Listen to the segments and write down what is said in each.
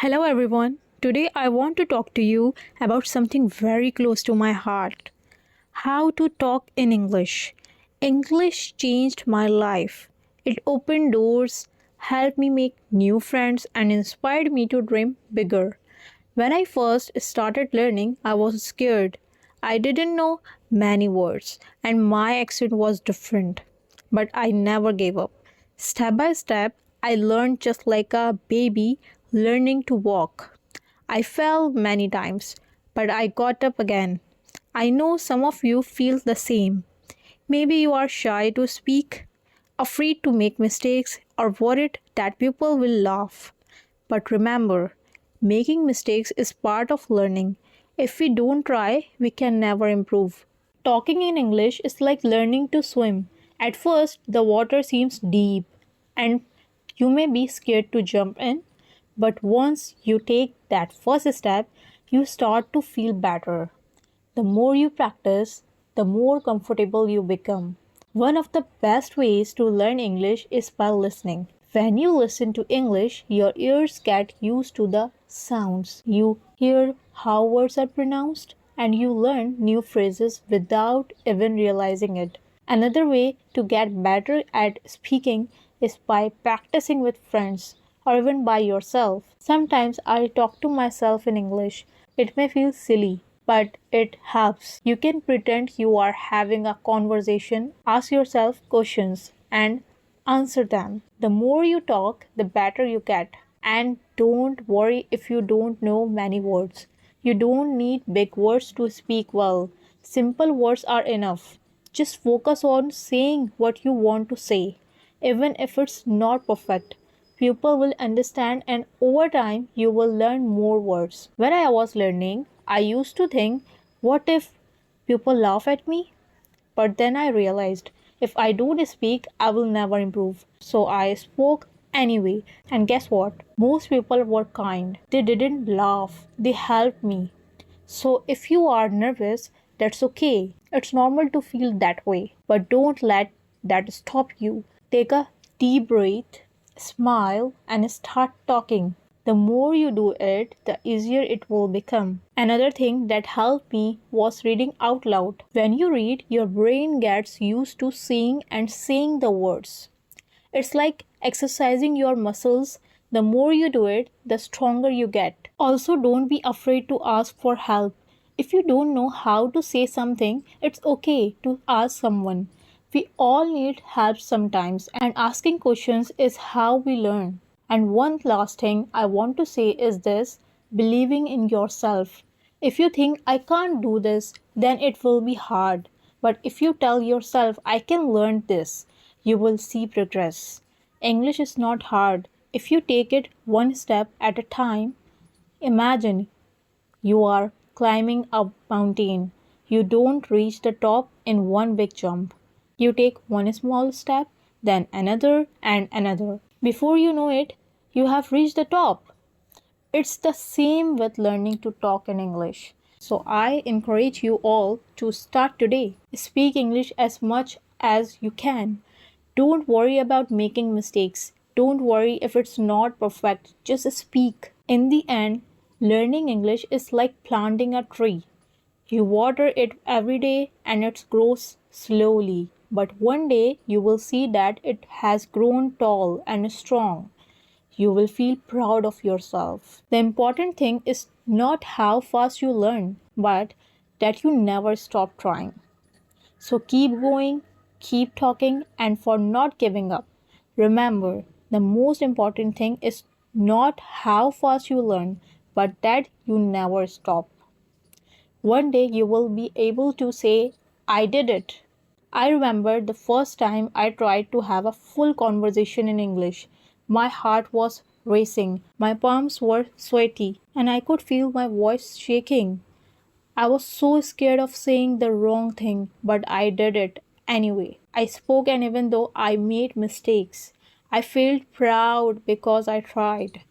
Hello everyone. Today I want to talk to you about something very close to my heart. How to talk in English. English changed my life. It opened doors, helped me make new friends and inspired me to dream bigger. When I first started learning, I was scared. I didn't know many words and my accent was different. But I never gave up. Step by step, I learned just like a baby learning to walk. I fell many times, but I got up again. I know some of you feel the same. Maybe you are shy to speak, afraid to make mistakes, or worried that people will laugh. But remember, making mistakes is part of learning. If we don't try, we can never improve. Talking in English is like learning to swim. At first, the water seems deep and you may be scared to jump in, but once you take that first step, you start to feel better. The more you practice, the more comfortable you become. One of the best ways to learn English is by listening. When you listen to English, your ears get used to the sounds. You hear how words are pronounced and you learn new phrases without even realizing it. Another way to get better at speaking is by practicing with friends or even by yourself. Sometimes I talk to myself in English. It may feel silly, but it helps. You can pretend you are having a conversation, ask yourself questions, and answer them. The more you talk, the better you get. And don't worry if you don't know many words. You don't need big words to speak well. Simple words are enough. Just focus on saying what you want to say. Even if it's not perfect, people will understand and over time you will learn more words. When I was learning, I used to think, what if people laugh at me? But then I realized if I don't speak, I will never improve. So I spoke anyway. And guess what? Most people were kind. They didn't laugh, they helped me. So if you are nervous, that's okay. It's normal to feel that way. But don't let that stop you. Take a deep breath, smile, and start talking. The more you do it, the easier it will become. Another thing that helped me was reading out loud. When you read, your brain gets used to seeing and saying the words. It's like exercising your muscles. The more you do it, the stronger you get. Also, don't be afraid to ask for help. If you don't know how to say something, it's okay to ask someone. We all need help sometimes, and asking questions is how we learn. And one last thing I want to say is this: believing in yourself. If you think I can't do this, then it will be hard. But if you tell yourself I can learn this, you will see progress. English is not hard if you take it one step at a time. Imagine you are climbing a mountain. You don't reach the top in one big jump. You take one small step, then another and another. Before you know it, you have reached the top. It's the same with learning to talk in English. So I encourage you all to start today. Speak English as much as you can. Don't worry about making mistakes. Don't worry if it's not perfect. Just speak. In the end, learning English is like planting a tree. You water it every day and it grows slowly. But one day you will see that it has grown tall and strong. You will feel proud of yourself. The important thing is not how fast you learn, but that you never stop trying. So keep going, keep talking, and for not giving up. Remember, the most important thing is not how fast you learn, but that you never stop. One day you will be able to say, I did it. I remember the first time I tried to have a full conversation in English. My heart was racing, my palms were sweaty, and I could feel my voice shaking. I was so scared of saying the wrong thing, but I did it anyway. I spoke, and even though I made mistakes, I felt proud because I tried.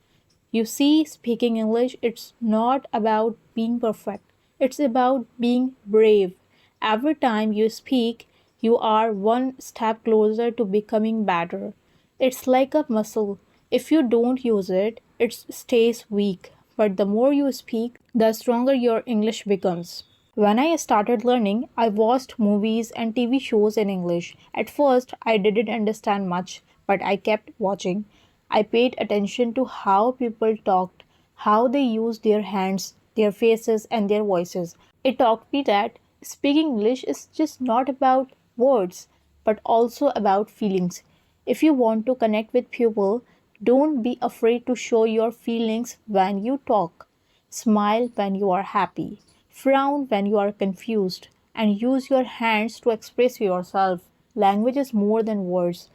You see, speaking English, it's not about being perfect, it's about being brave. Every time you speak, you are one step closer to becoming better. It's like a muscle. If you don't use it, it stays weak. But the more you speak, the stronger your English becomes. When I started learning, I watched movies and TV shows in English. At first, I didn't understand much, but I kept watching. I paid attention to how people talked, how they used their hands, their faces, and their voices. It taught me that speaking English is just not about words, but also about feelings. If you want to connect with people, don't be afraid to show your feelings when you talk. Smile when you are happy, frown when you are confused, and use your hands to express yourself. Language is more than words,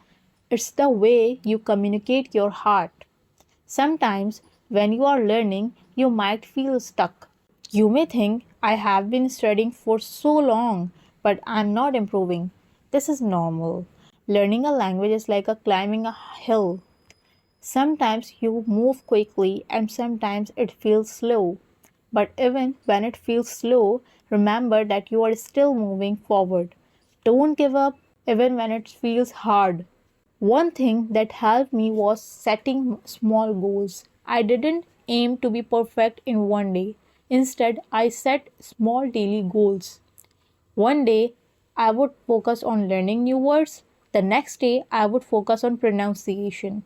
it's the way you communicate your heart. Sometimes, when you are learning, you might feel stuck. You may think, I have been studying for so long, but I'm not improving. This is normal. Learning a language is like a climbing a hill. Sometimes you move quickly and sometimes it feels slow. But even when it feels slow, remember that you are still moving forward. Don't give up even when it feels hard. One thing that helped me was setting small goals. I didn't aim to be perfect in one day. Instead, I set small daily goals. One day, I would focus on learning new words. The next day, I would focus on pronunciation.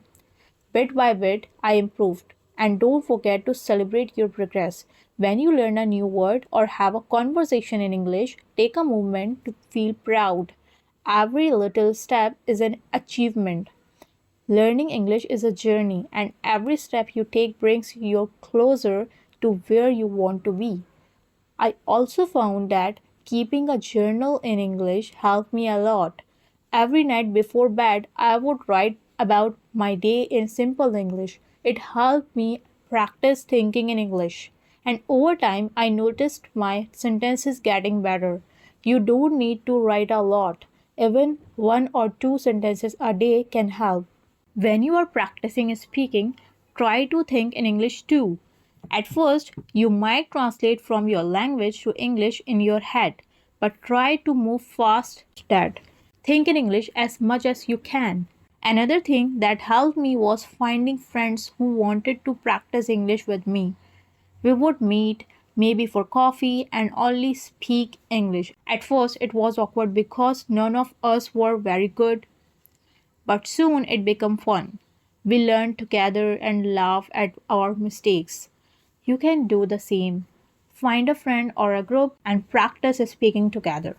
Bit by bit, I improved. And don't forget to celebrate your progress. When you learn a new word or have a conversation in English, take a moment to feel proud. Every little step is an achievement. Learning English is a journey, and every step you take brings you closer to where you want to be. I also found that keeping a journal in English helped me a lot. Every night before bed, I would write about my day in simple English. It helped me practice thinking in English. And over time, I noticed my sentences getting better. You don't need to write a lot. Even one or two sentences a day can help. When you are practicing speaking, try to think in English too. At first, you might translate from your language to English in your head, but try to move fast that. Think in English as much as you can. Another thing that helped me was finding friends who wanted to practice English with me. We would meet, maybe for coffee, and only speak English. At first, it was awkward because none of us were very good, but soon it became fun. We learned together and laugh at our mistakes. You can do the same. Find a friend or a group and practice speaking together.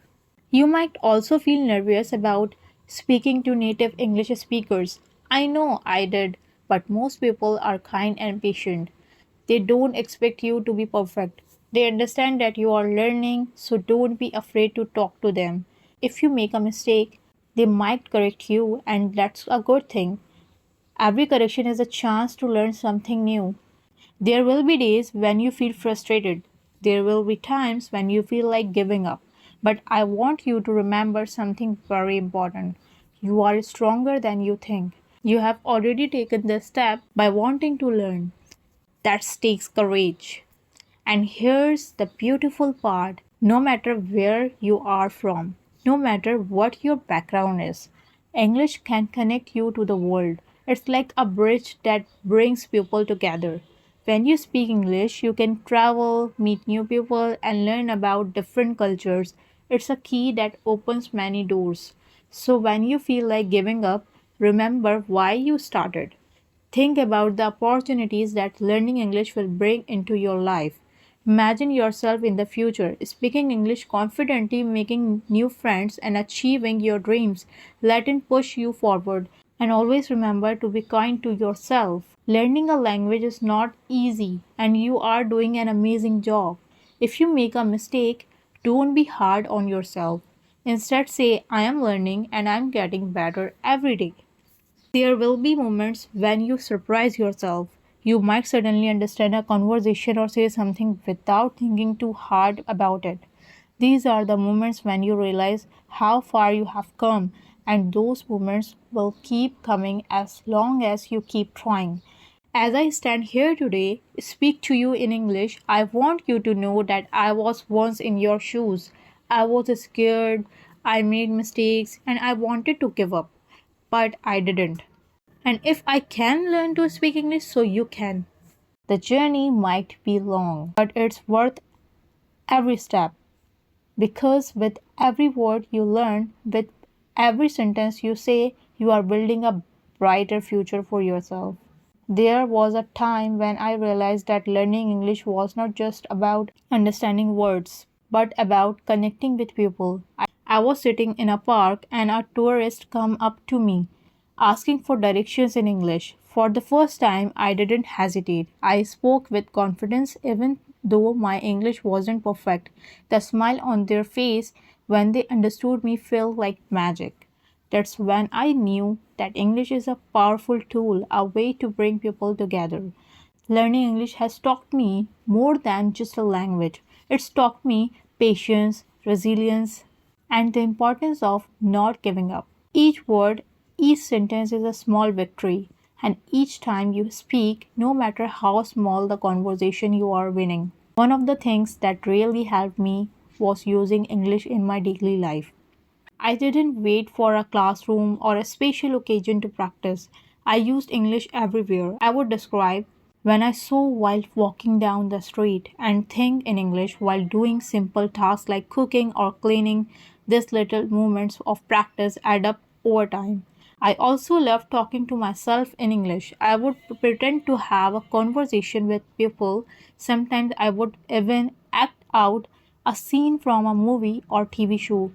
You might also feel nervous about speaking to native English speakers. I know I did, but most people are kind and patient. They don't expect you to be perfect. They understand that you are learning, so don't be afraid to talk to them. If you make a mistake, they might correct you, and that's a good thing. Every correction is a chance to learn something new. There will be days when you feel frustrated. There will be times when you feel like giving up. But I want you to remember something very important. You are stronger than you think. You have already taken the step by wanting to learn. That takes courage. And here's the beautiful part, no matter where you are from, no matter what your background is, English can connect you to the world. It's like a bridge that brings people together. When you speak English, you can travel, meet new people, and learn about different cultures. It's a key that opens many doors. So when you feel like giving up, remember why you started. Think about the opportunities that learning English will bring into your life. Imagine yourself in the future, speaking English confidently, making new friends, and achieving your dreams. Let it push you forward. And always remember to be kind to yourself. Learning a language is not easy, and you are doing an amazing job. If you make a mistake, don't be hard on yourself. Instead, say, I am learning and I am getting better every day. There will be moments when you surprise yourself. You might suddenly understand a conversation or say something without thinking too hard about it. These are the moments when you realize how far you have come, and those moments will keep coming as long as you keep trying. As I stand here today, speak to you in English, I want you to know that I was once in your shoes. I was scared, I made mistakes, and I wanted to give up, but I didn't. And if I can learn to speak English, so you can. The journey might be long, but it's worth every step because with every word you learn, with every sentence you say, you are building a brighter future for yourself. There was a time when I realized that learning English was not just about understanding words, but about connecting with people. I was sitting in a park and a tourist come up to me asking for directions in English. For the first time, I didn't hesitate. I spoke with confidence even though my English wasn't perfect. The smile on their face when they understood me felt like magic. That's when I knew that English is a powerful tool, a way to bring people together. Learning English has taught me more than just a language. It's taught me patience, resilience, and the importance of not giving up. Each word, each sentence is a small victory, and each time you speak, no matter how small the conversation, you are winning. One of the things that really helped me was using English in my daily life. I didn't wait for a classroom or a special occasion to practice. I used English everywhere. I would describe when I saw while walking down the street and think in English while doing simple tasks like cooking or cleaning. These little moments of practice add up over time. I also love talking to myself in English. I would pretend to have a conversation with people. Sometimes I would even act out a scene from a movie or TV show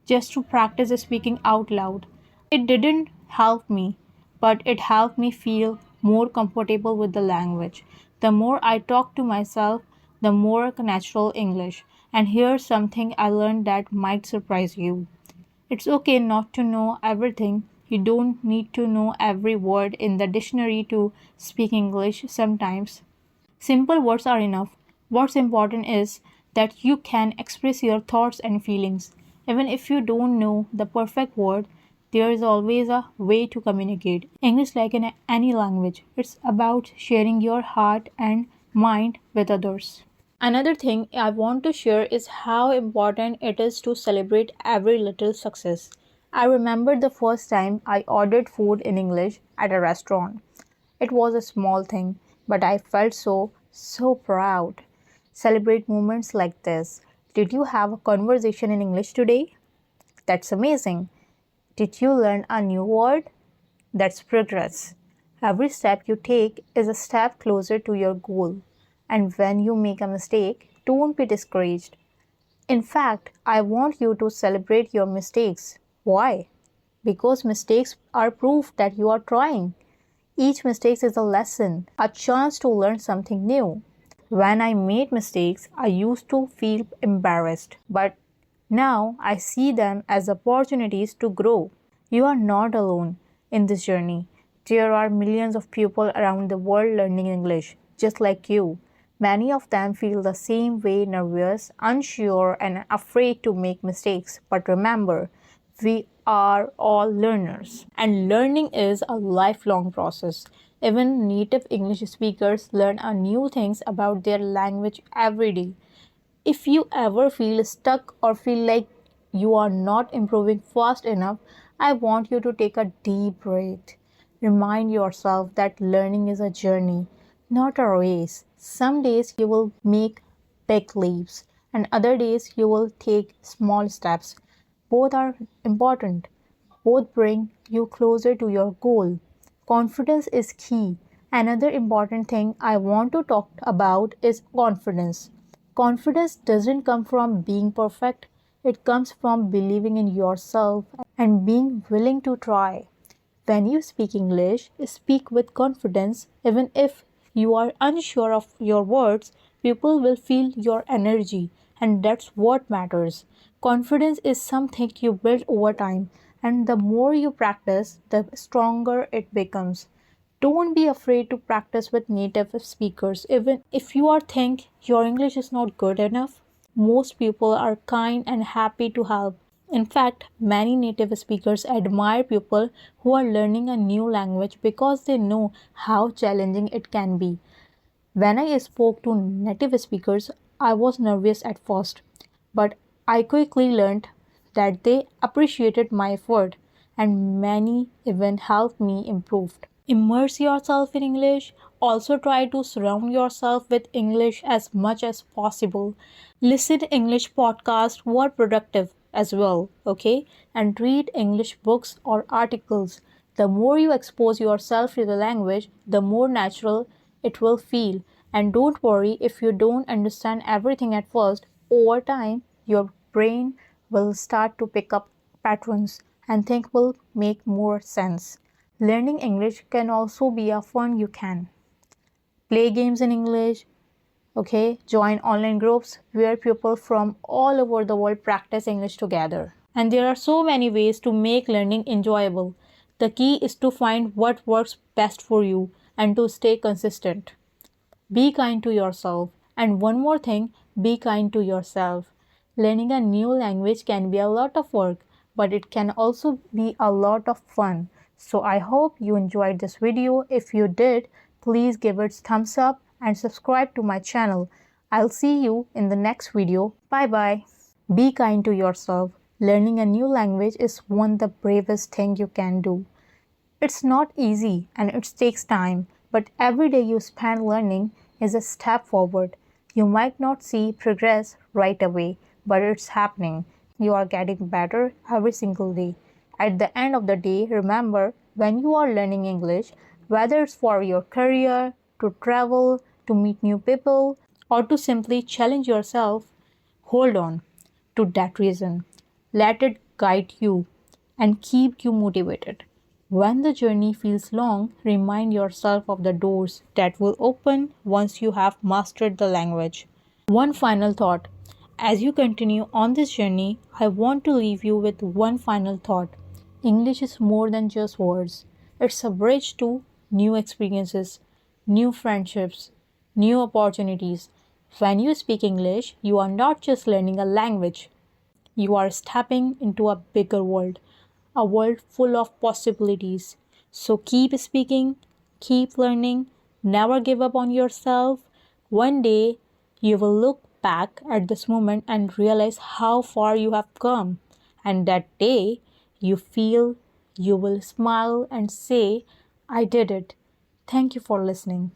just to practice speaking out loud. It didn't help me, but it helped me feel more comfortable with the language. The more I talk to myself, the more natural English. And here's something I learned that might surprise you. It's okay not to know everything. You don't need to know every word in the dictionary to speak English sometimes. Simple words are enough. What's important is that you can express your thoughts and feelings. Even if you don't know the perfect word, there is always a way to communicate. English, like in any language, it's about sharing your heart and mind with others. Another thing I want to share is how important it is to celebrate every little success. I remember the first time I ordered food in English at a restaurant. It was a small thing, but I felt so proud. Celebrate moments like this. Did you have a conversation in English today? That's amazing. Did you learn a new word? That's progress. Every step you take is a step closer to your goal. And when you make a mistake, don't be discouraged. In fact, I want you to celebrate your mistakes. Why? Because mistakes are proof that you are trying. Each mistake is a lesson, a chance to learn something new. When I made mistakes, I used to feel embarrassed, but now I see them as opportunities to grow. You are not alone in this journey. There are millions of people around the world learning English, just like you. Many of them feel the same way, nervous, unsure, and afraid to make mistakes. But remember, we are all learners, and learning is a lifelong process. Even native English speakers learn a new things about their language every day. If you ever feel stuck or feel like you are not improving fast enough, I want you to take a deep breath. Remind yourself that learning is a journey, not a race. Some days you will make big leaps, and other days you will take small steps. Both are important. Both bring you closer to your goal. Confidence is key. Another important thing I want to talk about is confidence. Confidence doesn't come from being perfect, it comes from believing in yourself and being willing to try. When you speak English, speak with confidence. Even if you are unsure of your words, people will feel your energy, and that's what matters. Confidence is something you build over time, and the more you practice, the stronger it becomes. Don't be afraid to practice with native speakers, even if you are think your English is not good enough. Most people are kind and happy to help. In fact, many native speakers admire people who are learning a new language because they know how challenging it can be. When I spoke to native speakers, I was nervous at first, but I quickly learned that they appreciated my effort and many even helped me improve. Immerse yourself in English. Also, try to surround yourself with English as much as possible. Listen to English podcasts were productive as well, okay? And read English books or articles. The more you expose yourself to the language, the more natural it will feel. And don't worry if you don't understand everything at first. Over time, your brain will start to pick up patterns and things will make more sense. Learning English can also be a fun you can play games in English, okay, join online groups where people from all over the world practice English together. And there are so many ways to make learning enjoyable. The key is to find what works best for you and to stay consistent. Be kind to yourself. And one more thing, be kind to yourself. Learning a new language can be a lot of work, but it can also be a lot of fun. So I hope you enjoyed this video. If you did, please give it thumbs up and subscribe to my channel. I'll see you in the next video. Bye bye. Be kind to yourself. Learning a new language is one of the bravest thing you can do. It's not easy and it takes time, but every day you spend learning is a step forward. You might not see progress right away, but it's happening. You are getting better every single day. At the end of the day, remember when you are learning English, whether it's for your career, to travel, to meet new people, or to simply challenge yourself, hold on to that reason. Let it guide you and keep you motivated. When the journey feels long, remind yourself of the doors that will open once you have mastered the language. One final thought. As you continue on this journey, I want to leave you with one final thought. English is more than just words, it's a bridge to new experiences, new friendships, new opportunities. When you speak English, you are not just learning a language, you are stepping into a bigger world, a world full of possibilities. So keep speaking, keep learning, never give up on yourself. One day you will look back at this moment and realize how far you have come. And that day you will smile and say, I did it. Thank you for listening.